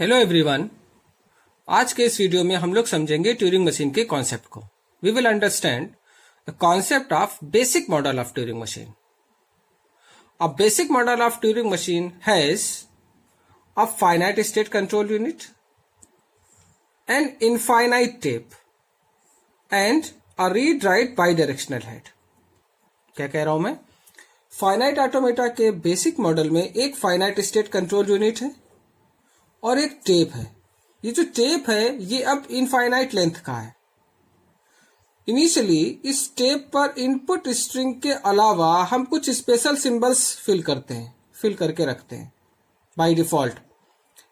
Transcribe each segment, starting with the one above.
Hello everyone. आज के इस वीडियो में हम लोग समझेंगे ट्यूरिंग मशीन के कॉन्सेप्ट को। We will understand the concept of basic model of Turing machine. A basic model of Turing machine has a finite state control unit, an infinite tape and a read write bidirectional head. क्या कह रहा हूं मैं? Finite automata के basic model में एक finite state control unit है और एक टेप है। ये जो टेप है ये अब इनफाइनाइट लेंथ का है। इनिशियली इस टेप पर इनपुट स्ट्रिंग के अलावा हम कुछ स्पेशल सिंबल्स फिल करके रखते हैं बाय डिफॉल्ट।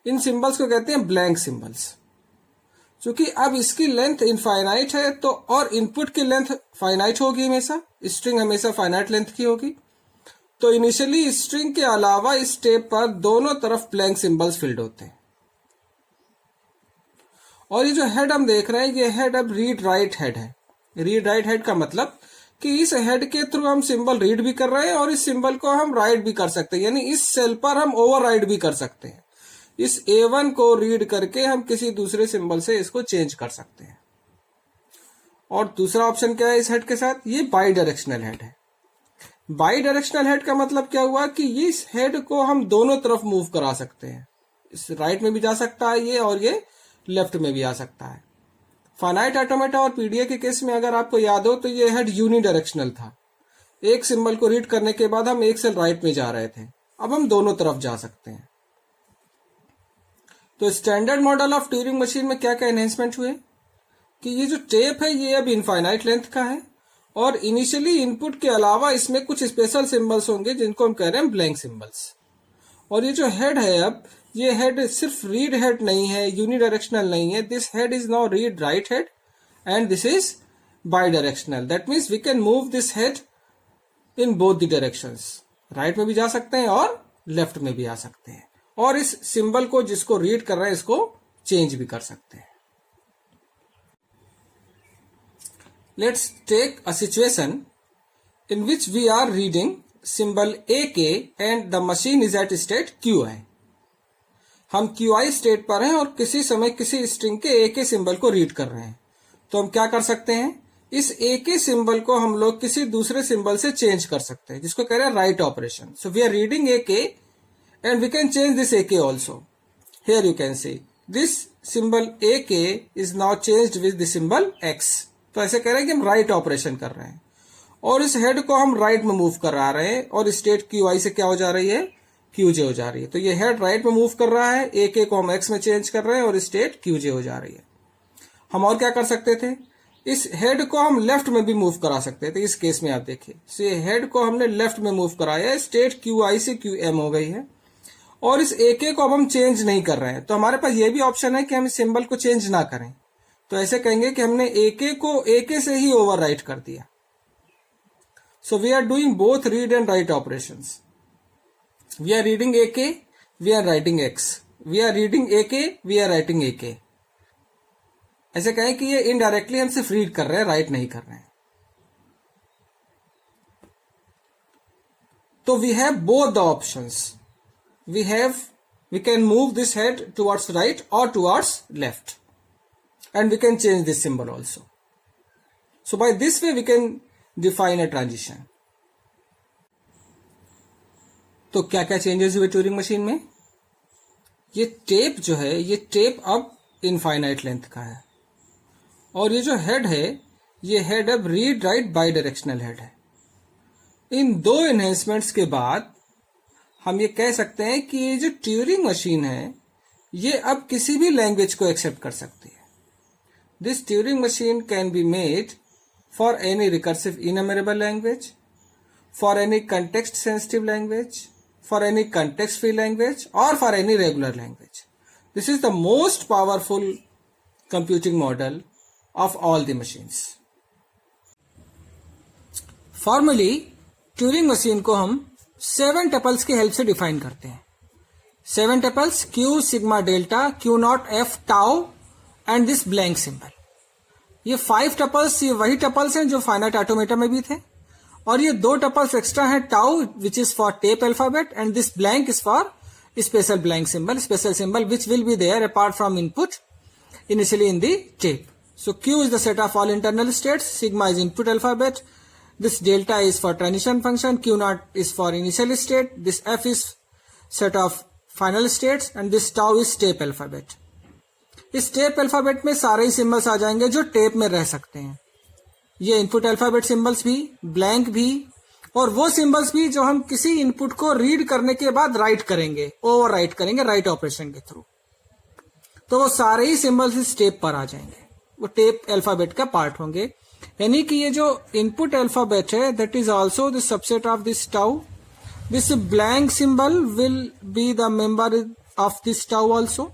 इन सिंबल्स को कहते हैं ब्लैंक सिंबल्स। क्योंकि अब इसकी लेंथ इनफाइनाइट है तो और इनपुट की लेंथ फाइनाइट होगी, हमेशा स्ट्रिंग हमेशा फाइनाइट लेंथ की होगी। तो इनिशियली स्ट्रिंग के अलावा इस टेप पर दोनों तरफ ब्लैंक सिंबल्स फिल्ड होते हैं। और ये जो हेड हम देख रहे हैं ये हेड अब रीड राइट हेड है। रीड राइट हेड का मतलब कि इस हेड के थ्रू हम सिंबल रीड भी कर रहे हैं और इस सिंबल को हम राइट भी कर सकते हैं, यानी इस सेल पर हम ओवर राइट भी कर सकते हैं। इस A1 को रीड करके हम किसी दूसरे सिंबल से इसको चेंज कर सकते हैं। और दूसरा ऑप्शन क्या है इस हेड के साथ? ये बाई डायरेक्शनल हेड है। बाई डायरेक्शनल हेड का मतलब क्या हुआ कि इस हेड को हम दोनों तरफ मूव करा सकते हैं। इस राइट में भी जा सकता है ये, और ये लेफ्ट में भी आ सकता है। फाइनाइट ऑटोमेटा और पीडीए के केस में अगर आपको याद हो तो ये हेड यूनि डायरेक्शनल था। एक सिंबल को रीड करने के बाद हम एक सेल राइट में जा रहे थे, अब हम दोनों तरफ जा सकते हैं। तो standard model of Turing machine में क्या क्या एनहेंसमेंट हुए कि ये जो टेप है ये अब इनफाइनाइट लेंथ का है और इनिशियली इनपुट के अलावा इसमें कुछ स्पेशल सिंबल्स होंगे जिनको हम कह रहे हैं ब्लैंक सिंबल्स। और ये जो हेड है अब ये हेड सिर्फ रीड हेड नहीं है, यूनिडायरेक्शनल नहीं है। This head is now read write head and this is bidirectional. That means we can move this head in both the directions. Right में भी जा सकते हैं और लेफ्ट में भी आ सकते हैं, और इस सिंबल को जिसको रीड कर रहे हैं इसको चेंज भी कर सकते हैं। Let's take a situation in which we are reading symbol AK and the machine is at state QI। हम QI स्टेट पर हैं और किसी समय किसी स्ट्रिंग के AK सिंबल को रीड कर रहे हैं। तो हम क्या कर सकते हैं, इस AK सिंबल को हम लोग किसी दूसरे सिंबल से चेंज कर सकते हैं, जिसको कह रहे हैं write operation. So we are reading AK and we can change this AK also। Here you can see this symbol AK is now changed with the symbol X। तो ऐसे कह रहे हैं कि हम राइट ऑपरेशन कर रहे हैं और इस हेड को हम राइट में मूव करा रहे हैं और स्टेट QI से क्या हो जा रही है, QJ हो जा रही है। तो ये हेड राइट में मूव कर रहा है, AK को हम X में चेंज कर रहे हैं और स्टेट QJ हो जा रही है। हम और क्या कर सकते थे, इस हेड को हम लेफ्ट में भी मूव करा सकते थे। इस केस में आप देखिए, सो ये हेड को हमने लेफ्ट में मूव कराया, स्टेट QI से QM हो गई है और इस AK को अब हम चेंज नहीं कर रहे हैं। तो हमारे पास ये भी ऑप्शन है कि हम इस सिंबल को चेंज ना करें। तो ऐसे कहेंगे कि हमने AK को AK से ही ओवर राइट कर दिया। So we are doing both read and write operations. We are reading AK, we are writing X. We are reading AK, we are writing AK. ऐसे कहें कि ये इनडायरेक्टली हम सिर्फ रीड कर रहे हैं, राइट नहीं कर रहे हैं। तो we have both the options. We can move this head towards right or towards left. And we can change this symbol also. So by this way we can define a transition. तो क्या क्या changes हुए Turing machine में? ये tape जो है ये tape अब इनफाइनाइट लेंथ का है और ये जो हेड है ये हेड अब read write bidirectional head है। इन दो एनहेंसमेंट्स के बाद हम ये कह सकते हैं कि ये जो ट्यूरिंग मशीन है ये अब किसी भी लैंग्वेज को एक्सेप्ट कर सकती है। This Turing machine can be made for any recursive enumerable language, for any context sensitive language, for any context free language, or for any regular language. This is the most powerful computing model of all the machines. Formally, Turing machine को हम 7 tuples की help से define करते हैं। 7 tuples Q sigma delta Q naught F tau and this blank symbol। ये 5 tuples ये वही tuples हैं जो फाइनाइट ऑटोमेटा में भी थे और ये 2 टपल्स एक्स्ट्रा हैं, tau which is for tape alphabet and this blank is for special blank symbol, special symbol which will be there apart from input initially in the tape. So Q is the set of all internal states, sigma is input alphabet, this delta is for transition function, Q naught is for initial state, this F is set of final states and this tau is tape alphabet. इस tape alphabet में सारे ही symbols आ जाएंगे जो tape में रह सकते हैं. ये इनपुट अल्फाबेट सिंबल्स भी, ब्लैंक भी, और वो सिंबल्स भी जो हम किसी इनपुट को रीड करने के बाद राइट करेंगे, ओवर राइट करेंगे राइट ऑपरेशन के थ्रू. तो वो सारे ही सिंबल्स इस टेप पर आ जाएंगे, वो टेप अल्फाबेट का पार्ट होंगे. यानी कि ये जो इनपुट अल्फाबेट है that is also the subset of this tau. This blank symbol will be the member of this tau also.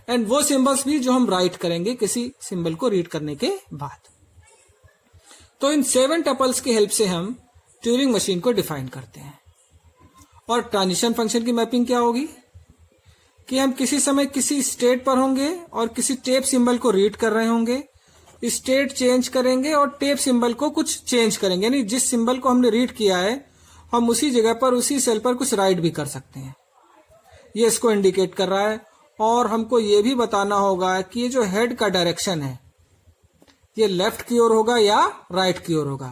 And वो सिंबल्स भी जो हम राइट करेंगे किसी सिंबल को रीड करने के बाद. तो इन 7 टपल्स की हेल्प से हम ट्यूरिंग मशीन को डिफाइन करते हैं. और ट्रांजिशन फंक्शन की मैपिंग क्या होगी कि हम किसी समय किसी स्टेट पर होंगे और किसी टेप सिंबल को रीड कर रहे होंगे, स्टेट चेंज करेंगे और टेप सिंबल को कुछ चेंज करेंगे. यानी जिस सिंबल को हमने रीड किया है हम उसी जगह पर उसी सेल पर कुछ राइट भी कर सकते हैं. ये इसको इंडिकेट कर रहा है. और हमको ये भी बताना होगा कि ये जो हेड का डायरेक्शन है ये लेफ्ट की ओर होगा या राइट की ओर होगा.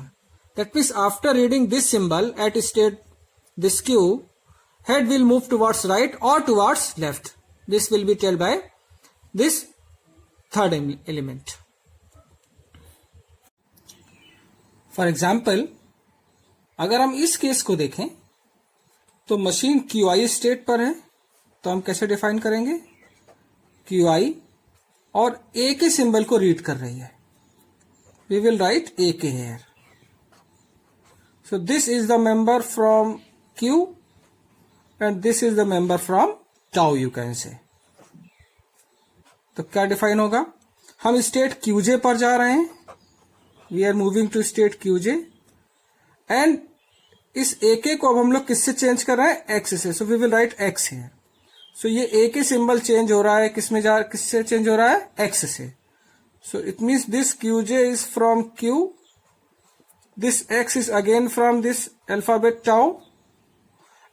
That means after reading this symbol at state this Q, head will move towards right or towards left. This will be told by this third element. For example, अगर हम इस केस को देखें तो मशीन QI स्टेट पर है तो हम कैसे डिफाइन करेंगे. QI और A के सिंबल को रीड कर रही है. We will write AK here. So this is the member from Q and this is the member from tau you can say. तो क्या डिफाइन होगा, हम स्टेट QJ पर जा रहे हैं. We are moving to state QJ and इस AK को अब हम लोग किससे चेंज कर रहे हैं, X से. So we will write X here. So ये AK सिंबल चेंज हो रहा है किससे चेंज हो रहा है, X से. So it means this QJ is from Q, this X is again from this alphabet tau.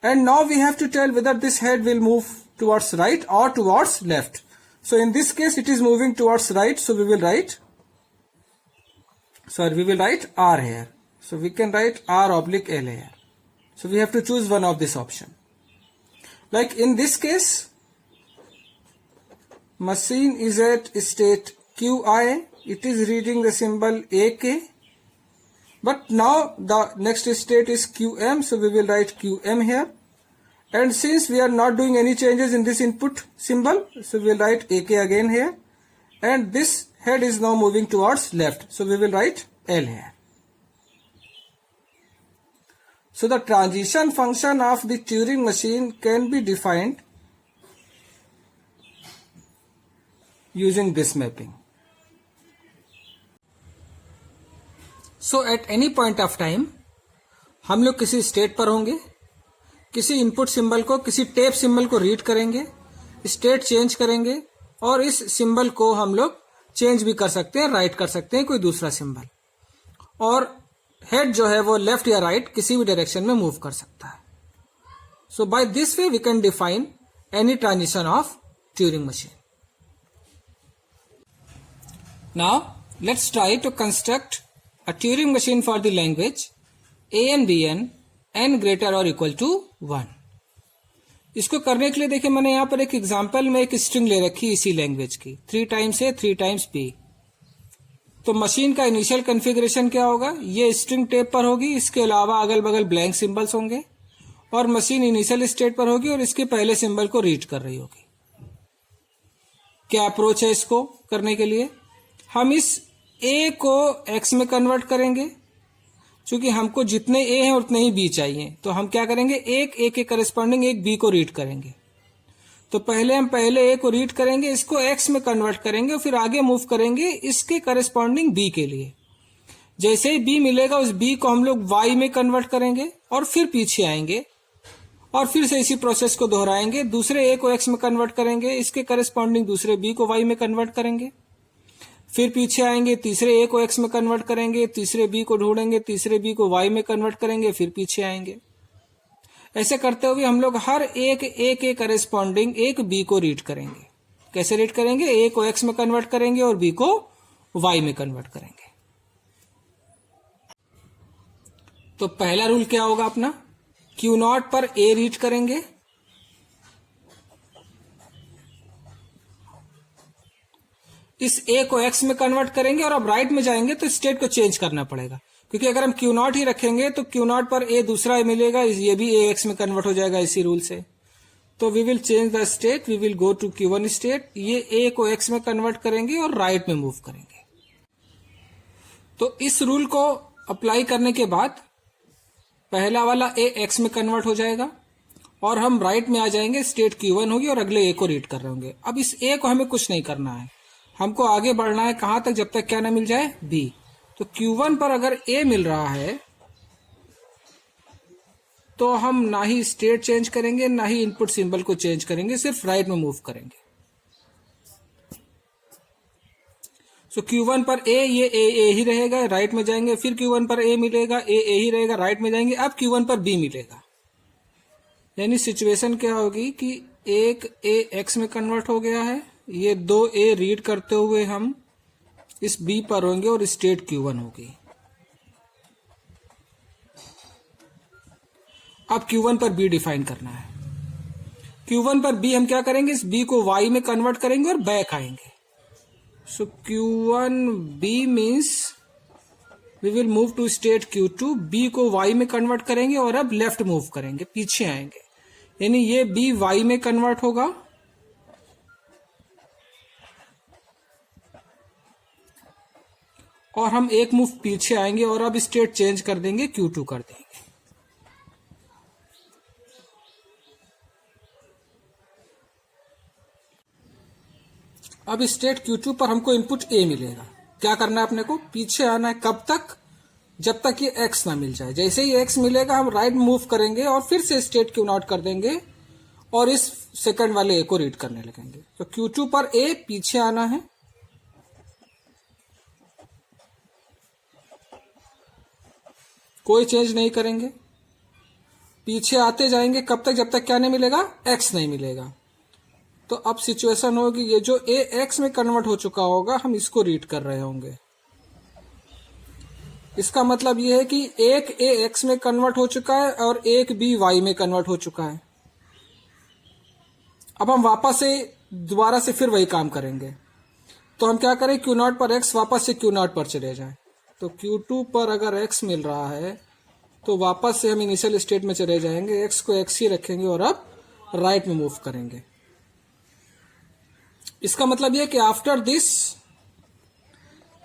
And now we have to tell whether this head will move towards right or towards left. So in this case it is moving towards right, so we will write R here. So we can write R oblique L here. So we have to choose one of this option. Like in this case, machine is at state QI, it is reading the symbol AK. But now the next state is QM, so we will write QM here. And since we are not doing any changes in this input symbol, so we will write AK again here. And this head is now moving towards left, so we will write L here. So the transition function of the Turing machine can be defined using this mapping. So at any point of time हम लोग किसी state पर होंगे, किसी input symbol को किसी tape symbol को read करेंगे, स्टेट चेंज करेंगे और इस सिंबल को हम लोग चेंज भी कर सकते हैं, राइट कर सकते हैं कोई दूसरा सिंबल. और हेड जो है वो लेफ्ट या राइट किसी भी डायरेक्शन में मूव कर सकता है. So by this way we can define any transition of Turing machine. Now let's try to construct a Turing machine for the language AN BN n greater or equal to 1. इसको करने के लिए देखिए मैंने यहाँ पर एक एग्जांपल में एक स्ट्रिंग ले रखी इसी लैंग्वेज की 3 टाइम्स A 3 टाइम्स B. तो मशीन का इनिशियल कॉन्फ़िगरेशन क्या होगा, ये स्ट्रिंग टेप पर होगी, इसके अलावा अगल बगल ब्लैंक सिंबल्स होंगे और मशीन इनिशियल स्टेट पर होगी और इसके पहले सिंबल को रीड कर रही होगी. क्या अप्रोच है इसको करने के लिए, हम इस A को X में कन्वर्ट करेंगे. क्योंकि हमको जितने A हैं उतने ही B चाहिए, तो हम क्या करेंगे, एक A के करस्पॉन्डिंग एक B को रीड करेंगे. तो पहले हम पहले A को रीड करेंगे, इसको X में कन्वर्ट करेंगे और फिर आगे मूव करेंगे इसके करस्पॉन्डिंग B के लिए. जैसे ही B मिलेगा उस B को हम लोग Y में कन्वर्ट करेंगे और फिर पीछे आएंगे और फिर से इसी प्रोसेस को दोहराएंगे. दूसरे A को X में कन्वर्ट करेंगे, इसके करस्पॉन्डिंग दूसरे B को Y में कन्वर्ट करेंगे, फिर पीछे आएंगे, तीसरे A को X में कन्वर्ट करेंगे, तीसरे B को ढूंढेंगे, तीसरे B को Y में कन्वर्ट करेंगे, फिर पीछे आएंगे. ऐसे करते हुए हम लोग हर एक ए के करेस्पॉन्डिंग एक बी को रीड करेंगे। कैसे रीड करेंगे? ए को एक्स में कन्वर्ट करेंगे और बी को वाई में कन्वर्ट करेंगे। तो पहला रूल क्या होगा अपना? क्यू नॉट पर ए रीड करेंगे, इस ए को एक्स में कन्वर्ट करेंगे और अब राइट में जाएंगे तो स्टेट को चेंज करना पड़ेगा, क्योंकि अगर हम क्यू नॉट ही रखेंगे तो क्यू नॉट पर ए दूसरा मिलेगा, ये भी ए एक्स में कन्वर्ट हो जाएगा इसी रूल से। तो we will change the state, we will go to Q one state, ये ए को एक्स में कन्वर्ट करेंगे और राइट में मूव करेंगे। तो इस रूल को अप्लाई करने के बाद पहला वाला ए एक्स में कन्वर्ट हो जाएगा और हम राइट में आ जाएंगे, स्टेट Q1 होगी और अगले ए को रीड कर रहे होंगे। अब इस ए को हमें कुछ नहीं करना है, हमको आगे बढ़ना है कहां तक? जब तक क्या ना मिल जाए? बी। तो Q1 पर अगर ए मिल रहा है तो हम ना ही स्टेट चेंज करेंगे ना ही इनपुट सिंबल को चेंज करेंगे, सिर्फ राइट में मूव करेंगे। सो Q1 पर ए, ये ए ही रहेगा, राइट में जाएंगे, फिर Q1 पर ए मिलेगा, ए ही रहेगा, राइट में जाएंगे, अब Q1 पर बी मिलेगा। यानी सिचुएशन क्या होगी कि एक ए एक्स में कन्वर्ट हो गया है, ये दो ए रीड करते हुए हम इस बी पर होंगे और स्टेट Q1 होगी। अब Q1 पर बी डिफाइन करना है। Q1 पर बी हम क्या करेंगे? इस बी को वाई में कन्वर्ट करेंगे और बैक आएंगे। So Q1 B means we will move to state Q2, B को Y में कन्वर्ट करेंगे और अब लेफ्ट मूव करेंगे, पीछे आएंगे, यानी ये B Y में कन्वर्ट होगा और हम एक मूव पीछे आएंगे और अब स्टेट चेंज कर देंगे, Q2 कर देंगे। अब स्टेट Q2 पर हमको इनपुट A मिलेगा। क्या करना है अपने को? पीछे आना है। कब तक? जब तक ये X ना मिल जाए। जैसे ही X मिलेगा हम राइट मूव करेंगे और फिर से स्टेट Q0 कर देंगे और इस सेकंड वाले A को रीड करने लगेंगे। तो Q2 पर A पीछे आना है, कोई चेंज नहीं करेंगे, पीछे आते जाएंगे। कब तक? जब तक क्या नहीं मिलेगा? X नहीं मिलेगा। तो अब सिचुएशन होगी, ये जो ए एक्स में कन्वर्ट हो चुका होगा हम इसको रीड कर रहे होंगे। इसका मतलब ये है कि एक ए एक्स में कन्वर्ट हो चुका है और एक बी वाई में कन्वर्ट हो चुका है। अब हम वापस से दोबारा से फिर वही काम करेंगे। तो हम क्या करें? Q0 पर एक्स, वापस से Q0 पर चले जाएं। तो Q2 पर अगर एक्स मिल रहा है तो वापस से हम इनिशियल स्टेट में चले जाएंगे, एक्स को एक्स ही रखेंगे और अब राइट में मूव करेंगे। इसका मतलब यह कि आफ्टर दिस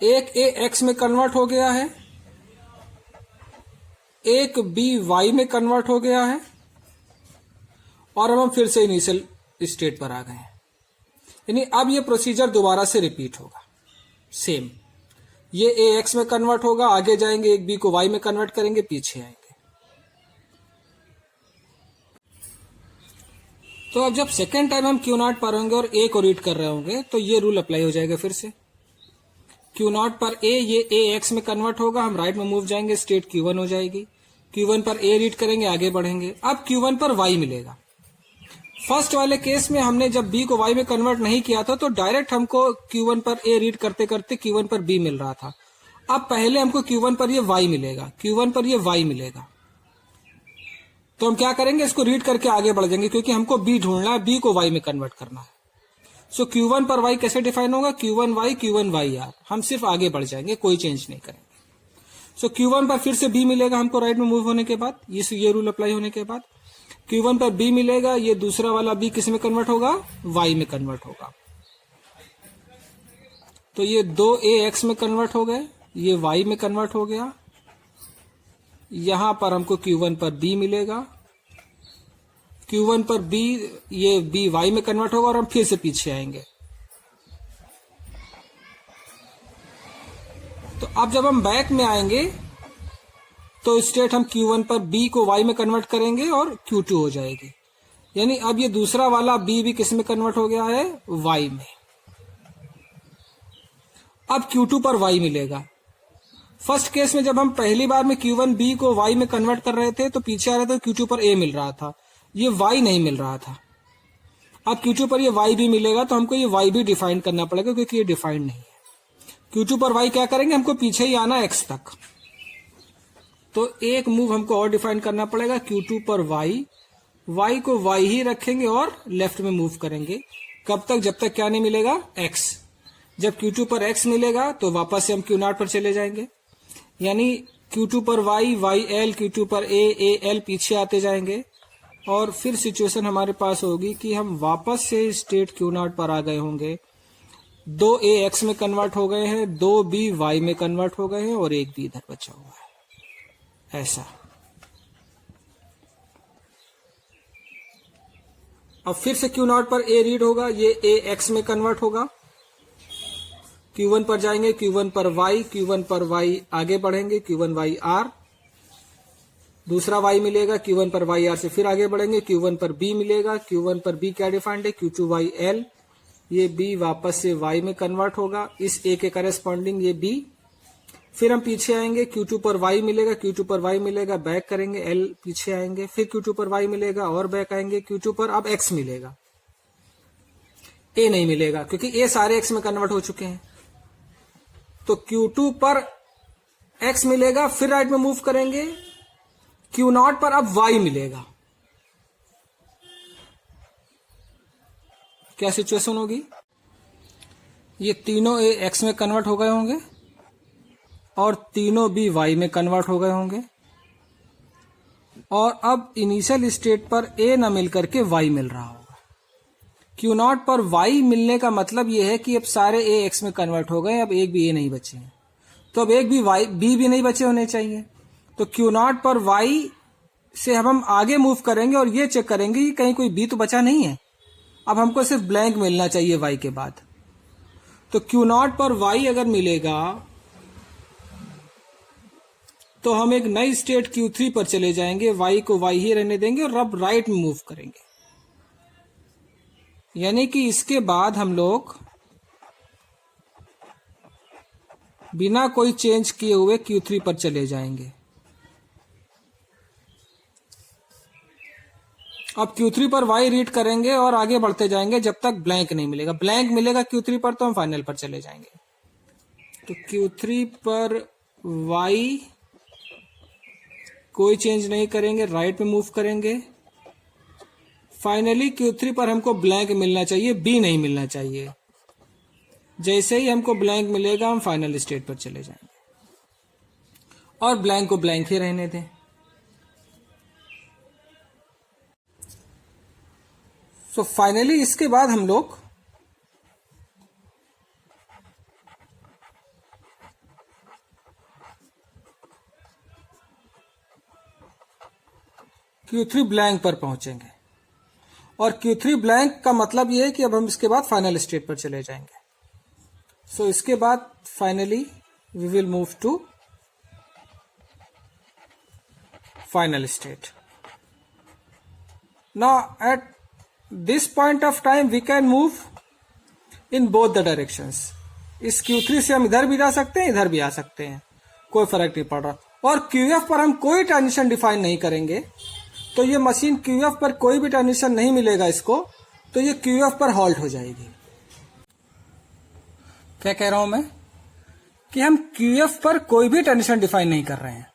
एक ए एक्स में कन्वर्ट हो गया है, एक बी वाई में कन्वर्ट हो गया है और अब हम फिर से इनिशियल स्टेट पर आ गए हैं। यानी अब ये प्रोसीजर दोबारा से रिपीट होगा सेम। ये ए एक्स में कन्वर्ट होगा, आगे जाएंगे, एक बी को वाई में कन्वर्ट करेंगे, पीछे आएंगे। तो अब जब सेकेंड टाइम हम Q0 पर होंगे और A को रीड कर रहे होंगे तो ये रूल अप्लाई हो जाएगा फिर से। Q0 पर A, ये A X में कन्वर्ट होगा, हम राइट में मूव जाएंगे, स्टेट Q1 हो जाएगी। Q1 पर A रीड करेंगे, आगे बढ़ेंगे। अब Q1 पर Y मिलेगा। फर्स्ट वाले केस में हमने जब B को Y में कन्वर्ट नहीं किया था तो डायरेक्ट हमको Q1 पर A रीड करते करते Q1 पर B मिल रहा था। अब पहले हमको Q1 पर ये Y मिलेगा, Q1 पर ये Y मिलेगा। तो हम क्या करेंगे? इसको रीड करके आगे बढ़ जाएंगे, क्योंकि हमको B ढूंढना है, B को Y में कन्वर्ट करना है। सो Q1 पर Y कैसे डिफाइन होगा? Q1Y R। हम सिर्फ आगे बढ़ जाएंगे, कोई चेंज नहीं करेंगे। सो Q1 पर फिर से B मिलेगा हमको राइट में मूव होने के बाद, ये रूल अप्लाई होने के बाद Q1 पर B मिलेगा, ये दूसरा वाला B किस में कन्वर्ट होगा? Y में कन्वर्ट होगा। तो ये दो A X में कन्वर्ट हो गए, ये Y में कन्वर्ट हो गया। यहां पर हमको Q1 पर B मिलेगा, Q1 पर B, ये B Y में कन्वर्ट होगा और हम फिर से पीछे आएंगे। तो अब जब हम बैक में आएंगे तो स्टेट हम Q1 पर B को Y में कन्वर्ट करेंगे और Q2 हो जाएगी। यानी अब ये दूसरा वाला B भी किस में कन्वर्ट हो गया है? Y में। अब Q2 पर Y मिलेगा, फर्स्ट केस में जब हम पहली बार में Q1B को Y में कन्वर्ट कर रहे थे तो पीछे आ रहा था Q2 पर A मिल रहा था, ये Y नहीं मिल रहा था। अब Q2 पर ये Y भी मिलेगा तो हमको ये Y भी डिफाइन करना पड़ेगा क्योंकि ये डिफाइंड नहीं है। Q2 पर Y क्या करेंगे, हमको पीछे ही आना X तक, तो एक मूव हमको और डिफाइन करना पड़ेगा। Q2 पर Y को Y ही रखेंगे और लेफ्ट में मूव करेंगे। कब तक, जब तक क्या नहीं मिलेगा, X। जब Q2 पर X मिलेगा तो वापस से हम Q0 पर चले जाएंगे, यानी Q2 पर Y, YL, Q2 पर A, AL पीछे आते जाएंगे और फिर सिचुएशन हमारे पास होगी कि हम वापस से स्टेट Q0 पर आ गए होंगे। 2A X में कन्वर्ट हो गए हैं, 2B Y में कन्वर्ट हो गए हैं और एक B इधर बचा हुआ है, ऐसा। अब फिर से Q0 पर A रीड होगा, ये A X में कन्वर्ट होगा। Q1 पर जाएंगे, Q1 पर Q1 पर Y आगे बढ़ेंगे, Q1 Y R, दूसरा Y मिलेगा, Q1 पर Y R से फिर आगे बढ़ेंगे, Q1 पर B मिलेगा, Q1 पर B क्या डिफाइंड है, Q2 Y L, ये B वापस से Y में कन्वर्ट होगा, इस A के करेस्पॉन्डिंग ये B। फिर हम पीछे आएंगे, Q2 पर Y मिलेगा, Q2 पर Y मिलेगा, बैक करेंगे, L पीछे आएंगे, फिर Q2 पर Y मिलेगा और बैक आएंगे, Q2 पर अब X मिलेगा, A नहीं मिलेगा क्योंकि A सारे X में कन्वर्ट हो चुके हैं। तो Q2 पर X मिलेगा, फिर राइट में मूव करेंगे, Q0 पर अब Y मिलेगा। क्या सिचुएशन होगी, ये तीनों A X में कन्वर्ट हो गए होंगे और तीनों B Y में कन्वर्ट हो गए होंगे और अब इनिशियल स्टेट पर A न मिलकर के Y मिल रहा होगा। Q0 पर Y मिलने का मतलब यह है कि अब सारे A X में कन्वर्ट हो गए, अब एक भी A नहीं बचे हैं, तो अब एक भी B भी नहीं बचे होने चाहिए। तो Q0 पर Y से अब हम आगे मूव करेंगे और ये चेक करेंगे कि कहीं कोई B तो बचा नहीं है। अब हमको सिर्फ ब्लैंक मिलना चाहिए Y के बाद। तो Q0 पर Y अगर मिलेगा तो हम एक नई स्टेट Q3 पर चले जाएंगे, Y को Y ही रहने देंगे और अब राइट में मूव करेंगे, यानी कि इसके बाद हम लोग बिना कोई चेंज किए हुए Q3 पर चले जाएंगे। अब Q3 पर Y रीड करेंगे और आगे बढ़ते जाएंगे जब तक ब्लैंक नहीं मिलेगा। ब्लैंक मिलेगा Q3 पर तो हम फाइनल पर चले जाएंगे। तो Q3 पर Y कोई चेंज नहीं करेंगे, राइट में मूव करेंगे। फाइनली Q3 पर हमको ब्लैंक मिलना चाहिए, B नहीं मिलना चाहिए। जैसे ही हमको ब्लैंक मिलेगा हम फाइनल स्टेट पर चले जाएंगे और ब्लैंक को ब्लैंक ही रहने दें। सो फाइनली इसके बाद हम लोग Q3 ब्लैंक पर पहुंचेंगे और Q3 ब्लैंक का मतलब यह है कि अब हम इसके बाद फाइनल स्टेट पर चले जाएंगे। सो इसके बाद finally we will move to final state. Now at this point of time we can move in both the directions. इस Q3 से हम इधर भी जा सकते हैं, इधर भी आ सकते हैं, कोई फर्क नहीं पड़ रहा। और QF पर हम कोई ट्रांजिशन डिफाइन नहीं करेंगे, तो ये मशीन QF पर कोई भी ट्रांजिशन नहीं मिलेगा इसको, तो ये QF पर हॉल्ट हो जाएगी। क्या कह रहा हूं मैं कि हम QF पर कोई भी ट्रांजिशन डिफाइन नहीं कर रहे हैं।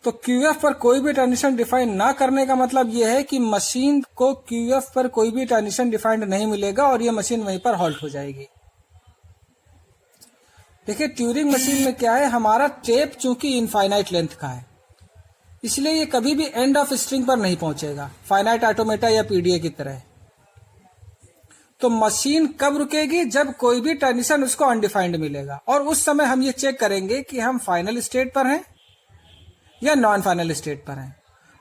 तो QF पर कोई भी ट्रांजिशन डिफाइन ना करने का मतलब यह है कि मशीन को QF पर कोई भी ट्रांजिशन डिफाइंड नहीं मिलेगा और ये मशीन वहीं पर हॉल्ट हो जाएगी। देखिए ट्यूरिंग मशीन में क्या है, हमारा टेप चूंकि इनफाइनाइट लेंथ का है, इसलिए ये कभी भी एंड ऑफ स्ट्रिंग पर नहीं पहुंचेगा, फाइनाइट ऑटोमेटा या पीडीए की तरह। तो मशीन कब रुकेगी, जब कोई भी ट्रांजिशन उसको अनडिफाइंड मिलेगा, और उस समय हम ये चेक करेंगे कि हम फाइनल स्टेट पर हैं या नॉन फाइनल स्टेट पर हैं।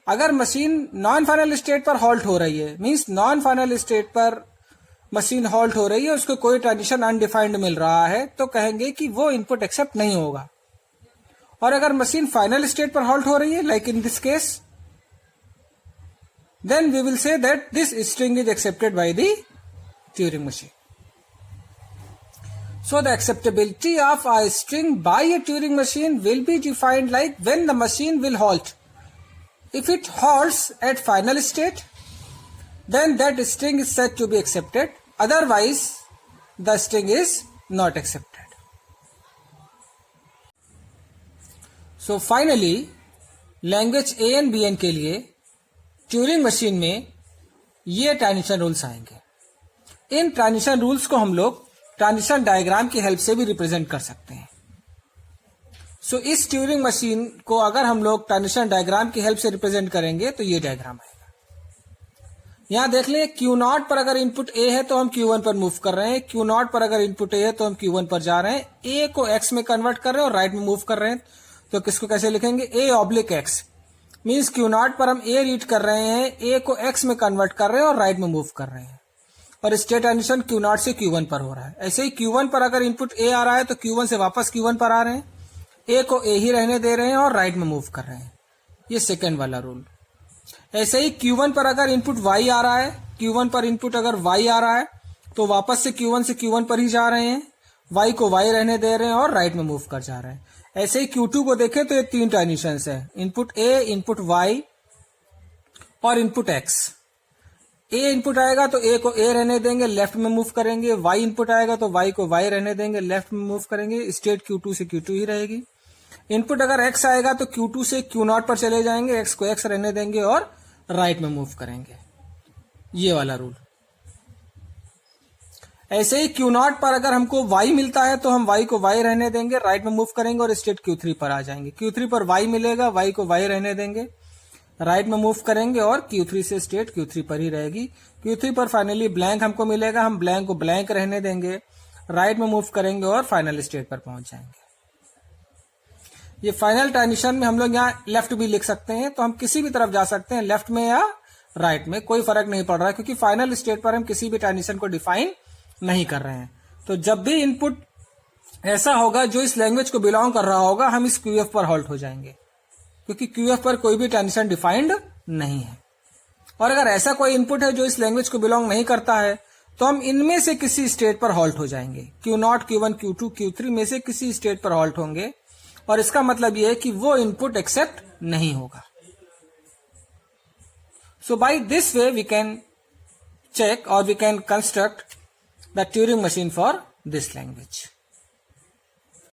अगर मशीन नॉन फाइनल स्टेट पर हॉल्ट हो रही है, मींस नॉन फाइनल स्टेट पर मशीन हॉल्ट हो रही है, उसको कोई ट्रांजिशन अनडिफाइंड मिल रहा है, तो कहेंगे कि वो इनपुट एक्सेप्ट नहीं होगा। और अगर मशीन फाइनल स्टेट पर हॉल्ट हो रही है, like in this case, then we will say that this string is accepted by the Turing machine. So the acceptability of a string by a Turing machine will be defined like when the machine will halt. If it halts at final state, then that string is said to be accepted. Otherwise, the string is not accepted. So finally, language AN BN के लिए Turing machine में ये transition rules आएंगे। इन transition rules को हम लोग transition diagram की help से भी रिप्रेजेंट कर सकते हैं। सो इस ट्यूरिंग मशीन को अगर हम लोग ट्रांजिशन डायग्राम की हेल्प से रिप्रेजेंट करेंगे तो ये डायग्राम आएगा। यहां देख लें, Q0 पर अगर इनपुट A है तो हम Q1 पर मूव कर रहे हैं, Q0 पर अगर इनपुट A है तो हम Q1 पर जा रहे हैं, A को X में कन्वर्ट कर रहे हैं और राइट में मूव कर रहे हैं। तो किसको कैसे लिखेंगे? A/X मीन्स Q0 पर हम A रीड कर रहे हैं, A को X में कन्वर्ट कर रहे हैं और राइट में मूव कर रहे हैं, और स्टेट ट्रांजिशन Q0 से Q1 पर हो रहा है। ऐसे ही Q1 पर अगर इनपुट A आ रहा है तो Q1 से वापस Q1 पर आ रहे हैं, A को A ही रहने दे रहे हैं और राइट में मूव कर रहे हैं। ये सेकेंड वाला रूल। ऐसे ही Q1 पर अगर इनपुट Y आ रहा है, Q1 पर इनपुट अगर Y आ रहा है तो वापस से Q1 से Q1 पर ही जा रहे हैं, Y को Y रहने दे रहे हैं और राइट में मूव कर जा रहे हैं। ऐसे ही Q2 को देखें तो ये तीन ट्रांजिशंस है, इनपुट A, इनपुट Y और इनपुट X। A इनपुट आएगा तो A को A रहने देंगे, लेफ्ट में मूव करेंगे। Y इनपुट आएगा तो Y को Y रहने देंगे, लेफ्ट में मूव करेंगे। स्टेट Q2 से Q2 ही रहेगी। इनपुट अगर X आएगा तो Q2 से Q0 पर चले जाएंगे, X को X रहने देंगे और राइट में मूव करेंगे। ये वाला रूल। ऐसे ही Q0 पर अगर हमको Y मिलता है तो हम Y को Y रहने देंगे, राइट में मूव करेंगे और स्टेट Q3 पर आ जाएंगे। Q3 पर Y मिलेगा, Y को Y रहने देंगे, राइट में मूव करेंगे और Q3 से स्टेट Q3 पर ही रहेगी। Q3 पर फाइनली ब्लैंक हमको मिलेगा, हम ब्लैंक को ब्लैंक रहने देंगे, राइट में मूव करेंगे और फाइनल स्टेट पर पहुंच जाएंगे। ये फाइनल ट्रांजिशन में हम लोग यहाँ लेफ्ट भी लिख सकते हैं, तो हम किसी भी तरफ जा सकते हैं, लेफ्ट में या राइट में, कोई फर्क नहीं पड़ रहा है, क्योंकि फाइनल स्टेट पर हम किसी भी ट्रांजिशन को डिफाइन नहीं कर रहे हैं। तो जब भी इनपुट ऐसा होगा जो इस लैंग्वेज को बिलोंग कर रहा होगा, हम इस QF पर हॉल्ट हो जाएंगे, क्योंकि QF पर कोई भी ट्रांजिशन डिफाइंड नहीं है। और अगर ऐसा कोई इनपुट है जो इस लैंग्वेज को बिलोंग नहीं करता है तो हम इनमें से किसी स्टेट पर हॉल्ट हो जाएंगे। Q0, Q1, Q2, Q3 में से किसी स्टेट पर हॉल्ट होंगे, और इसका मतलब यह है कि वो इनपुट एक्सेप्ट नहीं होगा। So by this way we can check or we can construct the Turing machine for this language.